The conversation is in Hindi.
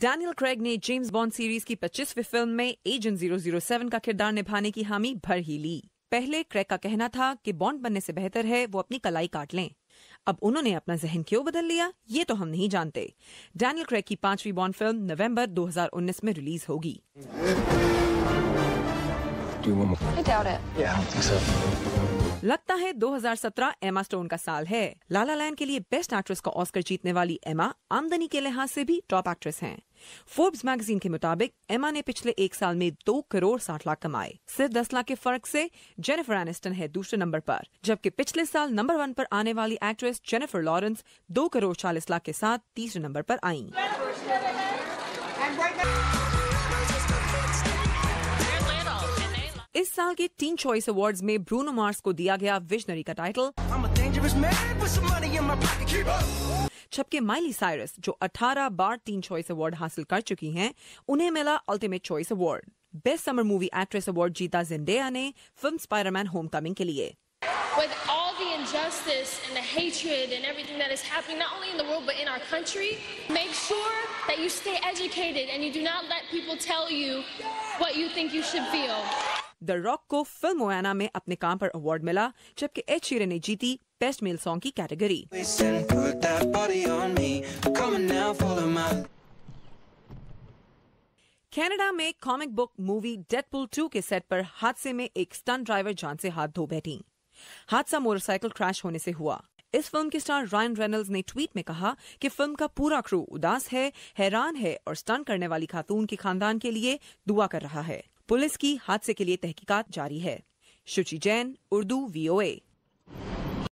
डैनियल क्रेग ने जेम्स बॉन्ड सीरीज की 25वीं फिल्म में एजेंट 007 का किरदार निभाने की हामी भर ही ली। पहले क्रेग का कहना था कि बॉन्ड बनने से बेहतर है वो अपनी कलाई काट लें। अब उन्होंने अपना जहन क्यों बदल लिया, ये तो हम नहीं जानते। डैनियल क्रेग की 5वीं बॉन्ड फिल्म नवंबर 2019 में रिलीज होगी। लगता है 2017 एमा स्टोन का साल है। ला ला लैंड के लिए बेस्ट एक्ट्रेस का ऑस्कर जीतने वाली एमा आमदनी के लिहाज से भी टॉप एक्ट्रेस हैं। फोर्ब्स मैगजीन के मुताबिक एमा ने पिछले एक साल में 2 करोड़ 60 लाख कमाए। सिर्फ 10 लाख के फर्क से जेनिफर एनिस्टन है दूसरे नंबर पर, जबकि पिछले साल नंबर 1 पर आने वाली actress Jennifer Lawrence 2 crore 40 lakh के साथ तीसरे नंबर पर आईं। इस साल के टीन चॉइस अवार्ड्स में ब्रूनो मार्स को दिया गया विजनरी का टाइटल, जबकि माइली साइरस जो 18 बार टीन चॉइस अवार्ड हासिल कर चुकी हैं, उन्हें मिला ultimate choice award. Best summer movie actress award जीता ज़ेंडेया ने फिल्म स्पाइडरमैन होमकमिंग के लिए। With all the injustice and the hatred and everything that is happening not only in the world but in our country, make sure that you stay educated and you do not let people tell you what you think you should feel. The rock को फिल्म मोआना में अपने काम पर अवार्ड मिला, जबकि एड शीरन ने जीती बेस्ट मेल सॉन्ग की कैटेगरी। कनाडा में कॉमिक बुक मूवी डेडपूल 2 के सेट पर हादसे में एक स्टंट ड्राइवर जान से हाथ धो बैठी। हादसा मोटरसाइकिल क्रैश होने से हुआ। इस फिल्म के स्टार रायन रेनल्ड्स ने ट्वीट में कहा कि फिल्म का पूरा क्रू उदास है, हैरान है और स्टंट करने वाली खातून के खानदान के लिए दुआ कर रहा है। पुलिस की हादसे के लिए तहकीकात जारी है। शुचि जैन, उर्दू VOA।